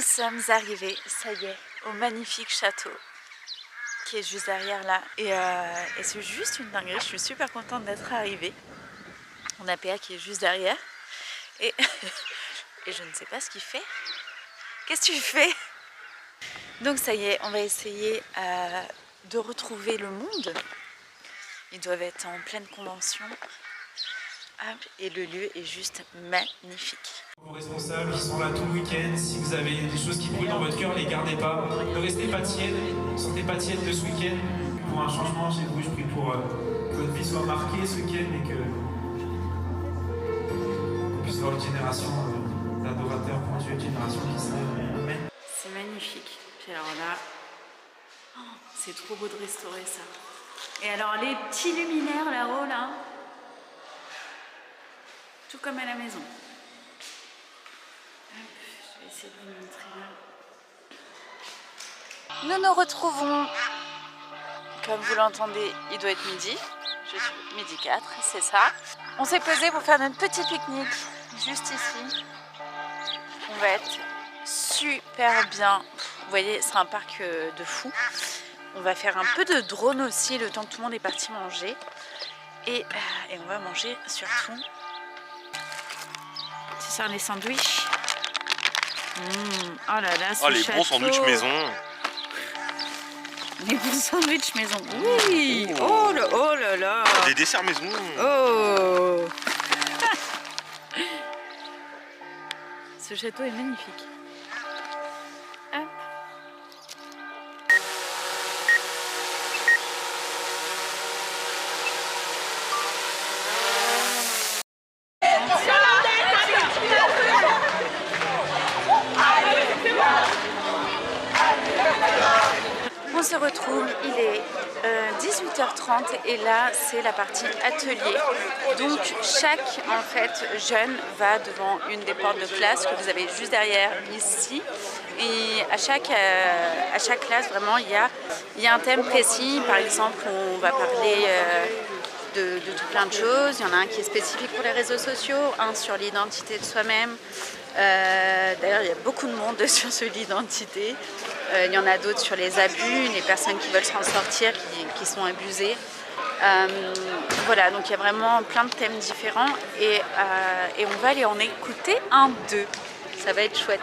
sommes arrivés, ça y est, au magnifique château qui est juste derrière là. Et c'est juste une dinguerie, je suis super contente d'être arrivée. On a PA qui est juste derrière. Et, et je ne sais pas ce qu'il fait. Qu'est-ce que tu fais? Donc ça y est, on va essayer de retrouver le monde. Ils doivent être en pleine convention. Hop, et le lieu est juste magnifique. Vos responsables qui sont là tout le week-end, si vous avez des choses qui brûlent dans votre cœur, les gardez pas. Ne restez pas tiède, sortez pas tiède de ce week-end. Pour un changement chez vous, je prie pour que votre vie soit marquée ce week-end et que qu'on puisse voir une génération d'adorateurs pour Dieu, une génération qui s'aime. Amen. C'est magnifique. Puis alors là, oh, c'est trop beau de restaurer ça. Et alors les petits luminaires là-haut là, tout comme à la maison. Hop, je vais essayer de vous montrer là. Nous nous retrouvons, comme vous l'entendez, il doit être midi. Je suis midi 4, c'est ça. On s'est posé pour faire notre petit pique-nique juste ici. On va être super bien. Vous voyez, c'est un parc de fou. On va faire un peu de drone aussi le temps que tout le monde est parti manger. Et on va manger surtout. C'est ça, les sandwichs. Oh là là, ce oh, les château. bons sandwichs maison. Les bons sandwichs maison. Oui. Oh là là. Des desserts maison. Oh. Ce château est magnifique. Hop. On se retrouve, il est 18h30 et là c'est la partie atelier. Donc chaque en fait jeune va devant une des portes de classe que vous avez juste derrière ici. Et à chaque classe vraiment il y a un thème précis. Par exemple on va parler de tout plein de choses. Il y en a un qui est spécifique pour les réseaux sociaux, un sur l'identité de soi-même. D'ailleurs il y a beaucoup de monde sur l'identité. Il y en a d'autres sur les abus, les personnes qui veulent s'en sortir, qui sont abusées. Voilà, donc il y a vraiment plein de thèmes différents et on va aller en écouter un d'eux. Ça va être chouette.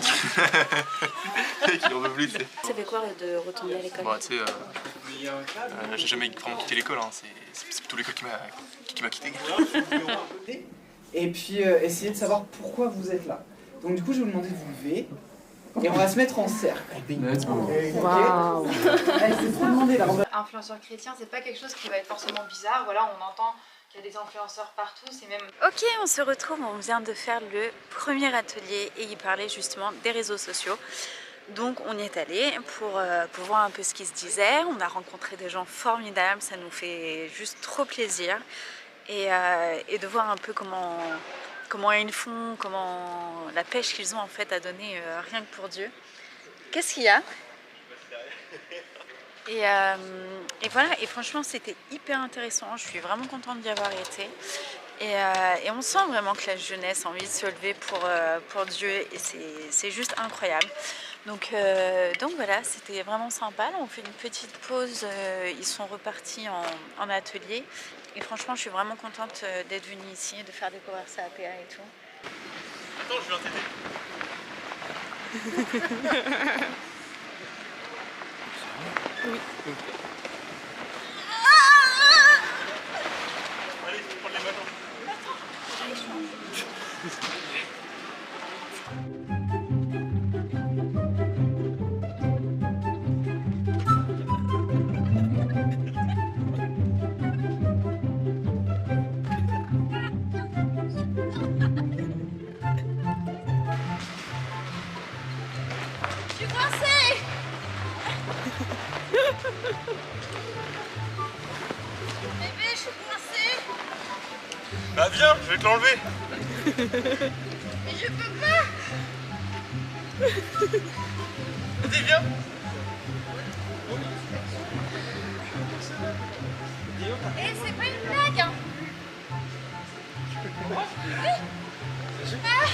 Qui en veut plus, tu sais. Ça fait quoi de retourner à l'école? Bon, tu sais, j'ai jamais vraiment quitté l'école, hein. C'est plutôt l'école qui m'a quitté. Et puis essayer de savoir pourquoi vous êtes là. Donc du coup je vais vous demander de vous lever et on va se mettre en cercle. Waouh. Allez, c'est trop demandé là. Influenceur chrétien, c'est pas quelque chose qui va être forcément bizarre. Voilà, on entend qu'il y a des influenceurs partout, c'est même... Ok, on se retrouve, on vient de faire le premier atelier et il parlait justement des réseaux sociaux. Donc on y est allé pour voir un peu ce qui se disait. On a rencontré des gens formidables, ça nous fait juste trop plaisir. Et de voir un peu comment ils font, comment la pêche qu'ils ont en fait à donner rien que pour Dieu. Qu'est-ce qu'il y a? Et voilà, et franchement c'était hyper intéressant, je suis vraiment contente d'y avoir été. Et on sent vraiment que la jeunesse a envie de se lever pour Dieu et c'est juste incroyable. Donc voilà, c'était vraiment sympa. Là, on fait une petite pause, ils sont repartis en atelier. Et franchement, je suis vraiment contente d'être venue ici et de faire découvrir ça à PA et tout. Attends, je viens t'aider. Oui. Allez, prends les ballons. Bébé, je suis coincée. Bah viens, je vais te l'enlever. Mais je peux pas. Vas-y, viens. Eh, c'est pas une blague, hein. Oui. Ah.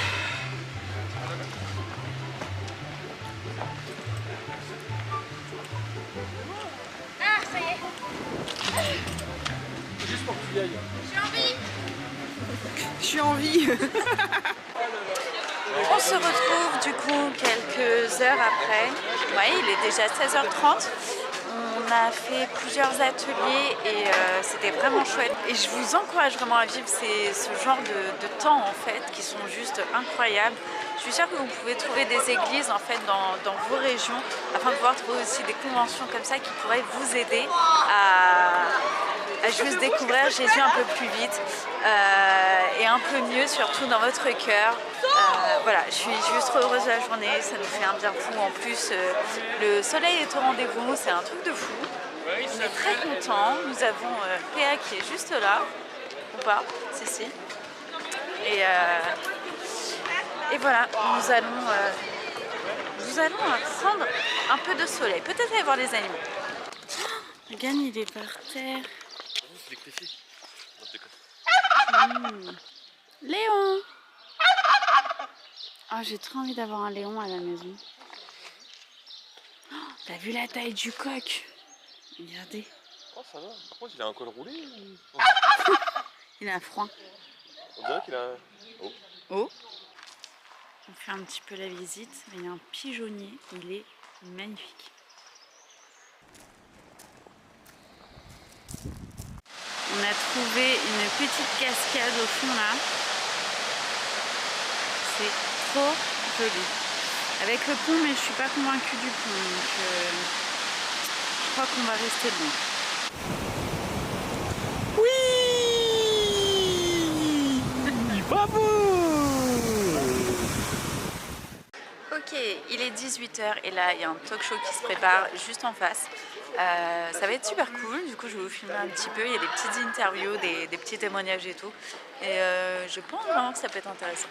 Je suis en vie. On se retrouve du coup quelques heures après. Ouais, il est déjà 16h30. On a fait plusieurs ateliers et c'était vraiment chouette. Et je vous encourage vraiment à vivre ce genre de temps en fait qui sont juste incroyables. Je suis sûre que vous pouvez trouver des églises en fait dans vos régions afin de pouvoir trouver aussi des conventions comme ça qui pourraient vous aider à juste découvrir Jésus un peu plus vite et un peu mieux surtout dans votre cœur. Voilà, je suis juste heureuse de la journée, ça nous fait un bien fou. En plus, le soleil est au rendez-vous, c'est un truc de fou. On est très contents. Nous avons Péa qui est juste là, ou pas, c'est si. Et voilà, nous allons prendre un peu de soleil, peut-être aller voir les animaux. Regarde, il est par terre. Léon! Oh, j'ai trop envie d'avoir un Léon à la maison. Oh, t'as vu la taille du coq? Regardez. Oh, ça va. Par contre, il a un col roulé ou... Il a froid. On dirait qu'il a un... Oh. Oh. On fait un petit peu la visite. Il y a un pigeonnier. Il est magnifique. On a trouvé une petite cascade au fond là. C'est trop joli. Avec le pont, mais je suis pas convaincue du pont. Donc je crois qu'on va rester loin. Oui, bravo. Ok, il est 18h et là il y a un talk show qui se prépare juste en face. Ça va être super cool, du coup je vais vous filmer un petit peu, il y a des petites interviews, des petits témoignages et tout. Et je pense vraiment que ça peut être intéressant.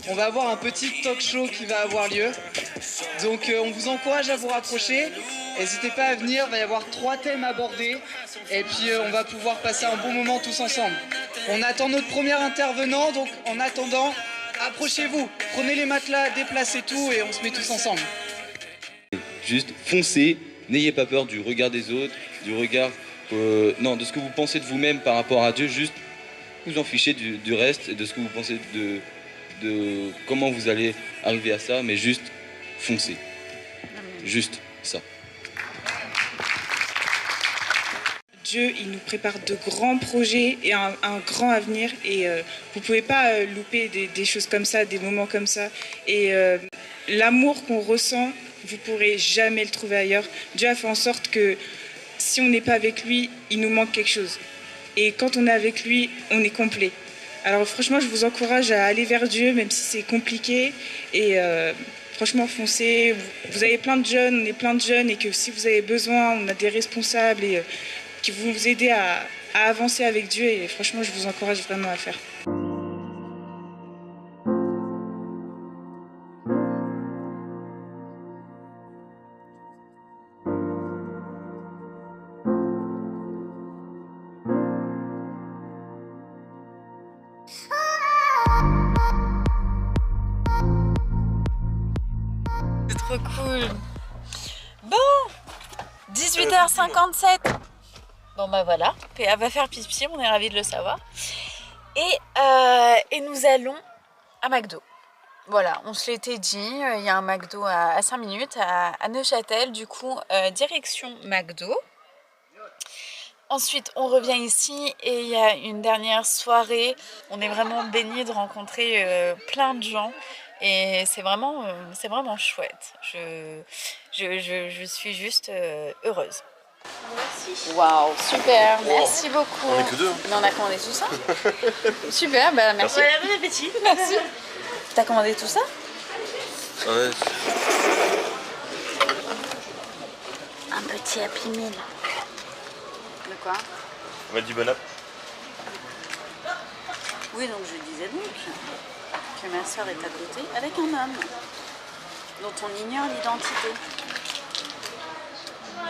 On va avoir un petit talk show qui va avoir lieu. Donc on vous encourage à vous rapprocher. N'hésitez pas à venir, il va y avoir 3 thèmes abordés. Et puis on va pouvoir passer un bon moment tous ensemble. On attend notre premier intervenant, donc en attendant, approchez-vous. Prenez les matelas, déplacez tout et on se met tous ensemble. Juste foncez, n'ayez pas peur du regard des autres, du regard non, de ce que vous pensez de vous-même par rapport à Dieu, juste vous en fichez du reste et de ce que vous pensez de comment vous allez arriver à ça, mais juste foncez. Juste ça. Dieu, il nous prépare de grands projets et un grand avenir et vous ne pouvez pas louper des choses comme ça, des moments comme ça. Et l'amour qu'on ressent, vous ne pourrez jamais le trouver ailleurs. Dieu a fait en sorte que si on n'est pas avec lui, il nous manque quelque chose. Et quand on est avec lui, on est complet. Alors franchement, je vous encourage à aller vers Dieu, même si c'est compliqué. Et franchement, foncez. Vous avez plein de jeunes, on est plein de jeunes, et que si vous avez besoin, on a des responsables et qui vont vous aider à avancer avec Dieu. Et franchement, je vous encourage vraiment à le faire. C'est trop cool. Bon, 18h57. Bon bah voilà, PA va faire pipi, on est ravis de le savoir. Et nous allons à McDo. Voilà, on se l'était dit, il y a un McDo à 5 minutes à Neuchâtel, du coup direction McDo. Ensuite on revient ici et il y a une dernière soirée. On est vraiment bénis de rencontrer plein de gens. Et c'est vraiment chouette. Je suis juste heureuse. Merci. Waouh, super, merci beaucoup. On est que 2. Mais on a commandé tout ça. Super, bah merci. Bon appétit. Merci. T'as commandé tout ça? Ouais. Un petit Happy Meal. De quoi? On va du bon app. Oui, donc je disais donc que ma soeur est à côté avec un homme dont on ignore l'identité,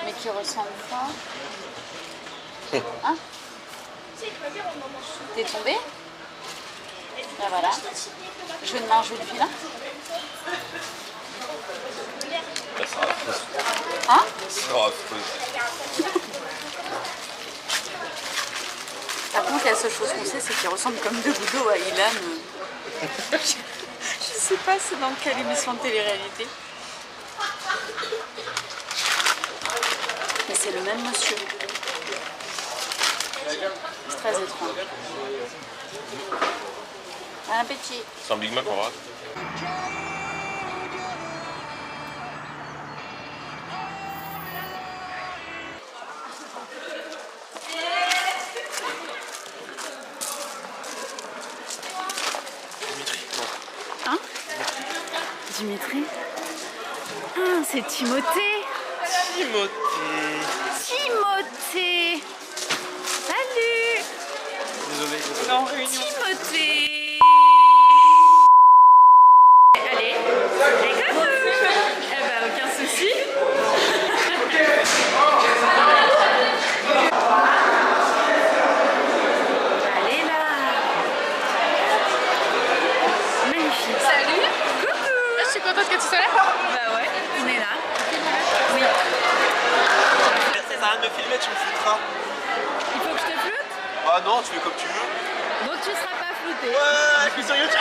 mais qui ressemble fort. Hein? T'es tombé? Ben voilà. Je vais demander le là. Ça sera affreuse. Hein? Ça sera affreuse. Par contre, la seule chose qu'on sait, c'est qu'il ressemble comme deux gouttes d'eau à Ilan. Je sais pas c'est dans quelle émission de télé-réalité. Mais c'est le même monsieur. C'est très étrange. Bon appétit. C'est un Big Mac en vrai. Hein? Dimitri? Ah, c'est Timothée. Timothée. Salut. Désolé. Non, réunion. Timothée. Allez, écoute. Eh ben, aucun souci. Allez là. Magnifique. Salut. Coucou. Je suis contente que tu sois là. Bah ouais, on est là. Oui. Ça sert à rien de me filmer, tu me foutras. Il faut que je te floute? Ah non, tu fais comme tu veux. Donc tu seras pas flouté. Ouais, je suis sur YouTube.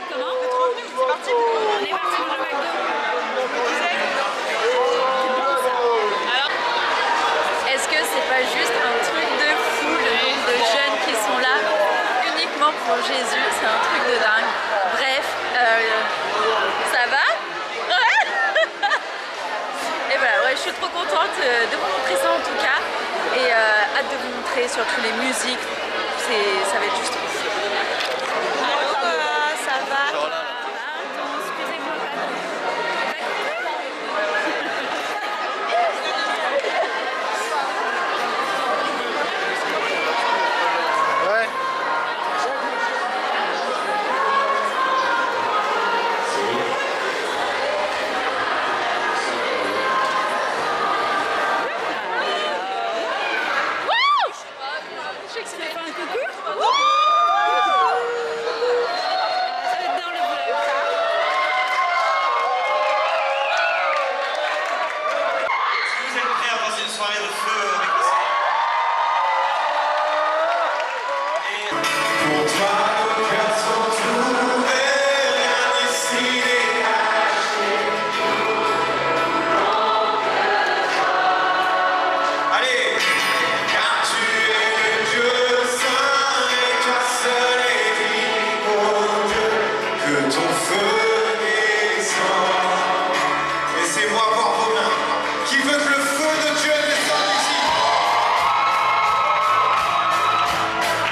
Comment? C'est parti. On est parti pour le McDo. Est-ce que c'est pas juste un truc de fou, le nombre de jeunes qui sont là uniquement pour Jésus? C'est un truc de dingue. Bref, ça va? Ouais. Et voilà, ouais, je suis trop contente de vous montrer ça en tout cas. Et hâte de vous montrer surtout les musiques. Ça va être juste trop fou. Ça va? Attends, excusez-moi. Ouais. Je sais que c'était pas un coucou. Ça va être dans le vlog. Vous êtes prêts à passer une soirée de feu avec nous? Pour toi, nos cœurs sont ouverts, rien ici n'est caché. Allez, car tu es le Dieu saint et toi seul est digne, oh Dieu, que ton feu descende. Laissez-moi voir vos mains. Qui veut que le feu de Dieu descende ici?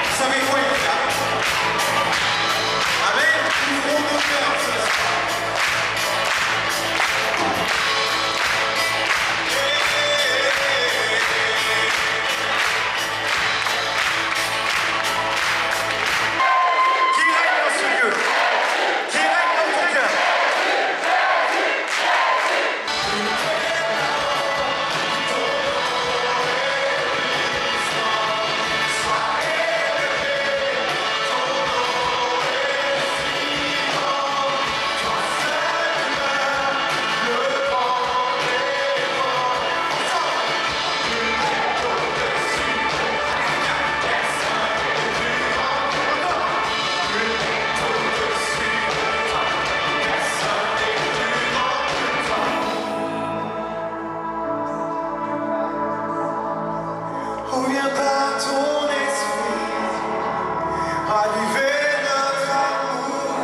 Vous savez quoi, il est là? Amen. Ouvrons nos cœurs ce soir. Qui règne dans ce lieu? Qui règne dans ton cœur? Oh, viens par ton esprit, raviver notre amour.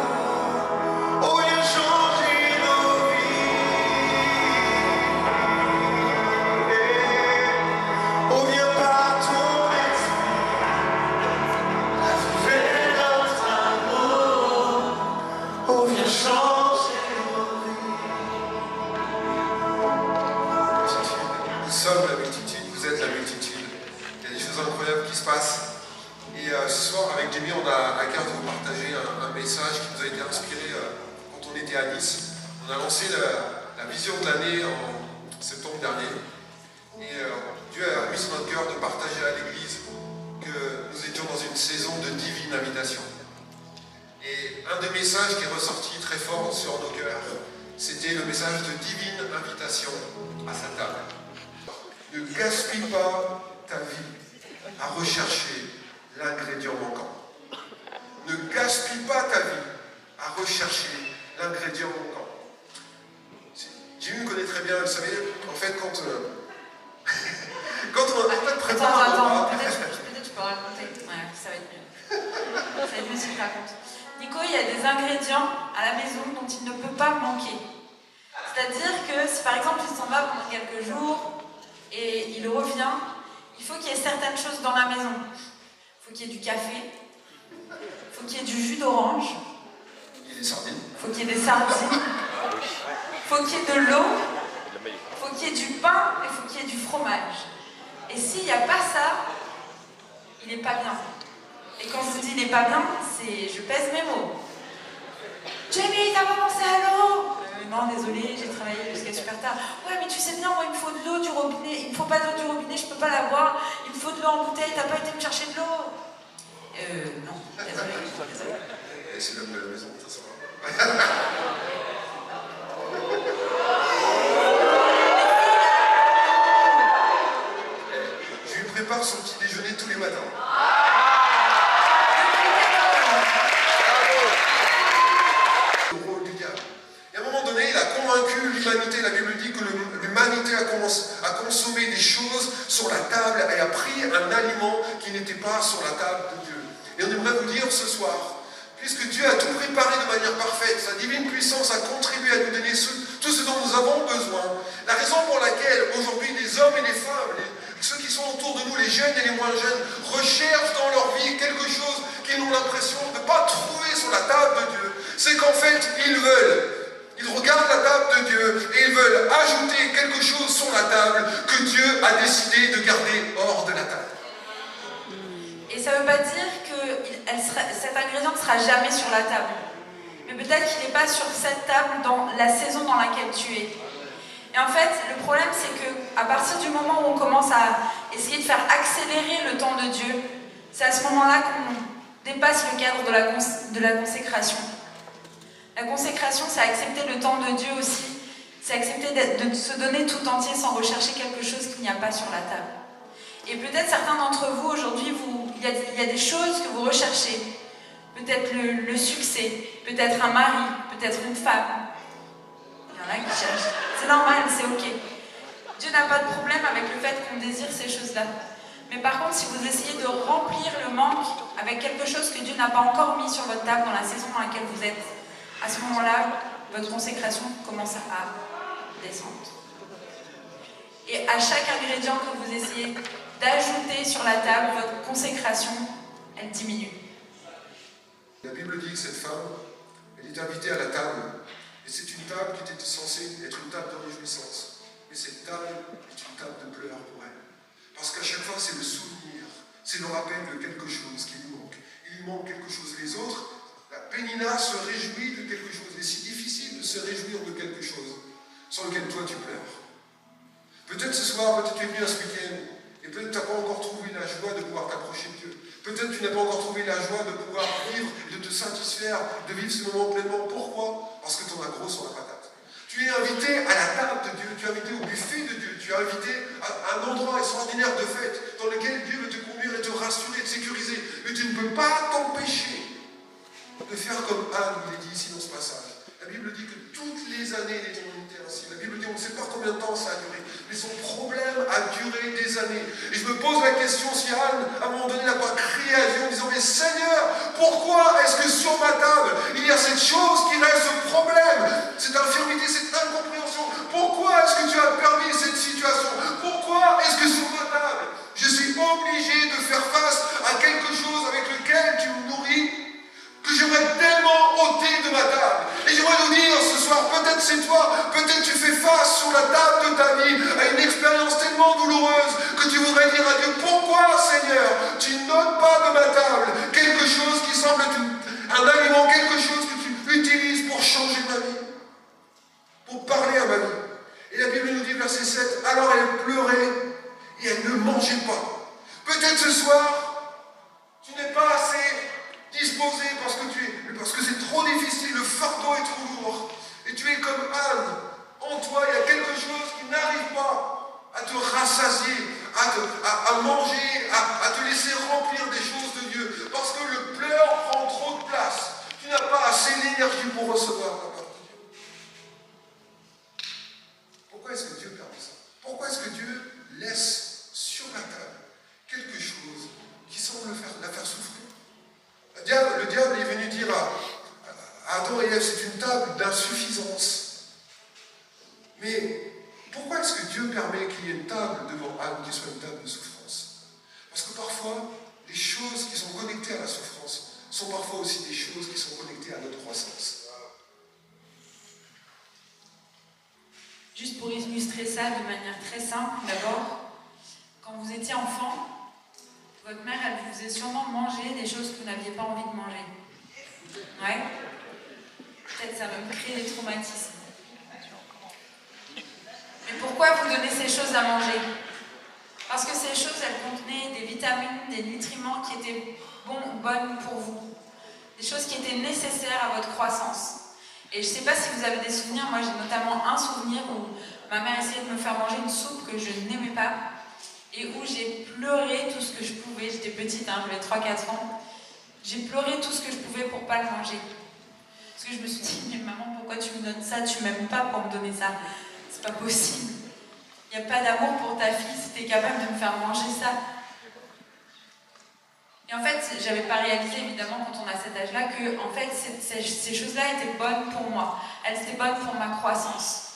Oh, viens changer nos vies. Oh, viens par ton esprit, raviver notre amour. Oh, viens changer nos vies. Nous sommes la multitude, vous êtes la multitude. Il y a des choses incroyables qui se passent. Et ce soir, avec Jamie, on a à cœur de vous partager un message qui nous a été inspiré quand on était à Nice. On a lancé la vision de l'année en septembre dernier. Et Dieu a mis sur notre cœur de partager à l'Église que nous étions dans une saison de divine invitation. Et un des messages qui est ressorti très fort sur nos cœurs, c'était le message de divine invitation à sa table. Ne gaspille pas ta vie à rechercher l'ingrédient manquant. Ne gaspille pas ta vie à rechercher l'ingrédient manquant. Jimmy me connaît très bien, vous savez, en fait, quand on prépare un repas... Peut-être tu peux raconter. Ouais, ça va être mieux. Ça va être mieux si tu racontes. Nico, il y a des ingrédients à la maison dont il ne peut pas manquer. C'est-à-dire que si par exemple il s'en va pendant quelques jours et il revient, il faut qu'il y ait certaines choses dans la maison. Il faut qu'il y ait du café, il faut qu'il y ait du jus d'orange, Il y a des sardines. il faut qu'il y ait des sardines, il faut qu'il y ait de l'eau, il faut qu'il y ait du pain et il faut qu'il y ait du fromage. Et s'il n'y a pas ça, il n'est pas bien. Et quand je dis il n'est pas bien, c'est je pèse mes mots. Jamie, t'as pas pensé à l'eau? Non, désolé, j'ai travaillé jusqu'à super tard. Ouais, mais tu sais bien, moi, il me faut de l'eau du robinet. Il me faut pas d'eau du robinet, je peux pas la boire. Il me faut de l'eau en bouteille, t'as pas été me chercher de l'eau? Non, désolé. C'est l'homme de la maison, ça se voit. Je lui prépare son petit déjeuner tous les matins. Le rôle du diable. Et à un moment donné, il a convaincu l'humanité. La Bible dit que l'humanité a consommé des choses sur la table et a pris un aliment qui n'était pas sur la table de Dieu. Et on aimerait vous dire ce soir, puisque Dieu a tout préparé de manière parfaite, sa divine puissance a contribué à nous donner tout ce dont nous avons besoin. La raison pour laquelle aujourd'hui les hommes et les femmes, ceux qui sont autour de nous, les jeunes et les moins jeunes, recherchent dans leur vie quelque chose qu'ils ont l'impression de ne pas trouver sur la table de Dieu, c'est qu'en fait, ils regardent la table de Dieu et ils veulent ajouter quelque chose sur la table que Dieu a décidé de garder hors de la table. Et ça ne veut pas dire que cet ingrédient ne sera jamais sur la table. Mais peut-être qu'il n'est pas sur cette table dans la saison dans laquelle tu es. Et en fait, le problème, c'est qu'à partir du moment où on commence à essayer de faire accélérer le temps de Dieu, c'est à ce moment-là qu'on dépasse le cadre de la consécration. La consécration, c'est accepter le temps de Dieu aussi. C'est accepter de se donner tout entier sans rechercher quelque chose qu'il n'y a pas sur la table. Et peut-être certains d'entre vous, aujourd'hui, il y a des choses que vous recherchez. Peut-être le succès, peut-être un mari, peut-être une femme. Il y en a qui cherchent. C'est normal, c'est ok. Dieu n'a pas de problème avec le fait qu'on désire ces choses-là. Mais par contre, si vous essayez de remplir le manque avec quelque chose que Dieu n'a pas encore mis sur votre table dans la saison dans laquelle vous êtes, à ce moment-là, votre consécration commence à descendre. Et à chaque ingrédient que vous essayez d'ajouter sur la table, votre consécration, elle diminue. La Bible dit que cette femme, elle est invitée à la table. Et c'est une table qui était censée être une table de réjouissance. Mais cette table est une table de pleurs pour elle. Parce qu'à chaque fois, c'est le souvenir, c'est le rappel de quelque chose qui lui manque. Il lui manque quelque chose. Les autres, la Pénina se réjouit de quelque chose. Et c'est difficile de se réjouir de quelque chose sur lequel toi tu pleures. Peut-être ce soir, peut-être tu es venu ce week-end, et peut-être tu n'as pas encore trouvé la joie de pouvoir t'approcher de Dieu. Peut-être tu n'as pas encore trouvé la joie de pouvoir vivre et de te satisfaire, de vivre ce moment pleinement. Pourquoi? Parce que tu en as gros sur la patate. Tu es invité à la table de Dieu, tu es invité au buffet de Dieu, tu es invité à un endroit extraordinaire de fête dans lequel Dieu veut te conduire et te rassurer, te sécuriser. Mais tu ne peux pas t'empêcher de faire comme Anne, il est dit ici dans ce passage. La Bible dit que toutes les années, il était ainsi. La Bible dit, on ne sait pas combien de temps ça a duré, mais son problème a duré des années. Et je me pose la question si Anne, à un moment donné, n'a pas crié à Dieu en disant, mais Seigneur, pourquoi est-ce que sur ma table, il y a cette chose qui reste ce problème, cette infirmité, cette incompréhension? Pourquoi est-ce que tu as permis cette situation? Pourquoi est-ce que sur ma table, je suis obligé de faire face à quelque chose avec lequel tu me nourris, que j'aimerais tellement ôter de ma table? Et j'aimerais nous dire ce soir, peut-être c'est toi, peut-être tu fais face sur la table de ta vie à une expérience tellement douloureuse que tu voudrais dire à Dieu, pourquoi Seigneur, tu n'ôtes pas de ma table quelque chose qui semble un aliment, quelque chose que tu utilises pour changer ma vie, pour parler à ma vie. Et la Bible nous dit, verset 7, alors elle pleurait et elle ne mangeait pas. Peut-être ce soir, tu n'es pas assez disposé parce que c'est trop relief, c'est une table d'insuffisance. Mais pourquoi est-ce que Dieu permet qu'il y ait une table devant Anne qui soit une table de souffrance? Parce que parfois, les choses qui sont connectées à la souffrance sont parfois aussi des choses qui sont connectées à notre croissance. Juste pour illustrer ça de manière très simple, d'abord, quand vous étiez enfant, votre mère, elle vous faisait sûrement manger des choses que vous n'aviez pas envie de manger. Ouais? Peut-être ça va me créer des traumatismes. Mais pourquoi vous donnez ces choses à manger? Parce que ces choses, elles contenaient des vitamines, des nutriments qui étaient bonnes pour vous. Des choses qui étaient nécessaires à votre croissance. Et je ne sais pas si vous avez des souvenirs, moi j'ai notamment un souvenir où ma mère essayait de me faire manger une soupe que je n'aimais pas et où j'ai pleuré tout ce que je pouvais. J'étais petite, hein, j'avais 3-4 ans. J'ai pleuré tout ce que je pouvais pour ne pas le manger. Parce que je me suis dit, mais maman, pourquoi tu me donnes ça? Tu m'aimes pas pour me donner ça. C'est pas possible. Il n'y a pas d'amour pour ta fille si tu es capable de me faire manger ça. Et en fait, j'avais pas réalisé, évidemment, quand on a cet âge-là, que en fait, ces choses-là étaient bonnes pour moi. Elles étaient bonnes pour ma croissance.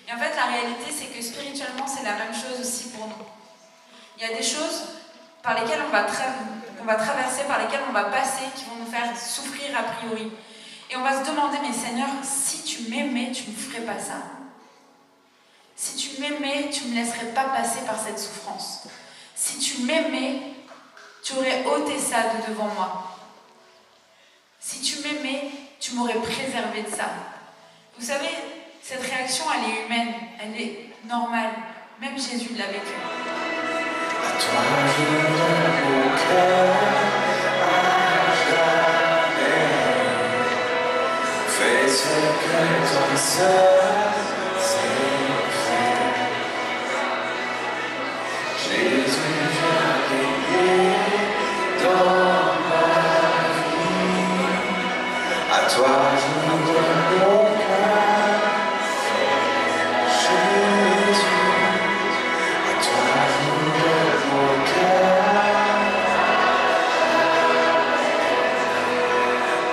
Et en fait, la réalité, c'est que spirituellement, c'est la même chose aussi pour nous. Il y a des choses par lesquelles on va traverser, par lesquelles on va passer, qui vont nous faire souffrir a priori. Et on va se demander, mais Seigneur, si tu m'aimais, tu ne me ferais pas ça. Si tu m'aimais, tu ne me laisserais pas passer par cette souffrance. Si tu m'aimais, tu aurais ôté ça de devant moi. Si tu m'aimais, tu m'aurais préservé de ça. Vous savez, cette réaction, elle est humaine, elle est normale. Même Jésus l'a vécu. À toi je donne mon cœur, à jamais. Fais ce que ton seul sait faire. Jésus vient régner dans ma vie. À toi je donne mon cœur, Jésus. À toi je donne mon cœur.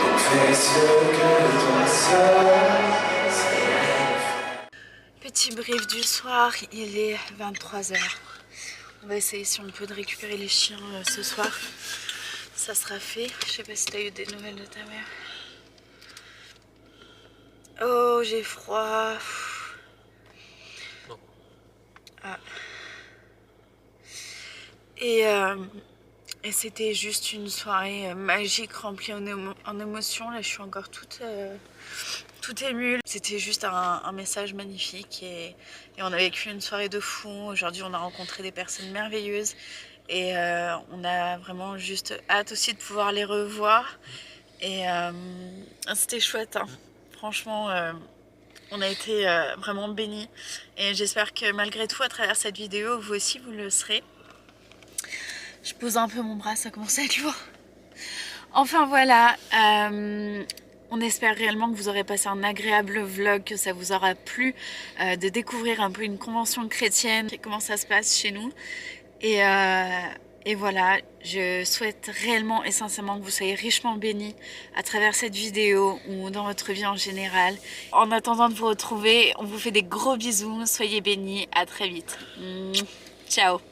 Donc fais ce que ton seul sait faire. Petit brief du soir, il est 23h. On va essayer si on peut de récupérer les chiens ce soir. Ça sera fait. Je sais pas si tu as eu des nouvelles de ta mère. Oh, j'ai froid. Non. Ah. Et c'était juste une soirée magique remplie en émotions. Là, je suis encore toute émue. C'était juste un message magnifique et on a vécu une soirée de fou. Aujourd'hui, on a rencontré des personnes merveilleuses et on a vraiment juste hâte aussi de pouvoir les revoir. Et c'était chouette, hein. Franchement, on a été vraiment bénis et j'espère que malgré tout, à travers cette vidéo, vous aussi, vous le serez. Je pose un peu mon bras, ça commence à être lourd. Enfin voilà, on espère réellement que vous aurez passé un agréable vlog, que ça vous aura plu de découvrir un peu une convention chrétienne, comment ça se passe chez nous. Et voilà, je souhaite réellement et sincèrement que vous soyez richement bénis à travers cette vidéo ou dans votre vie en général. En attendant de vous retrouver, on vous fait des gros bisous, soyez bénis, à très vite. Ciao.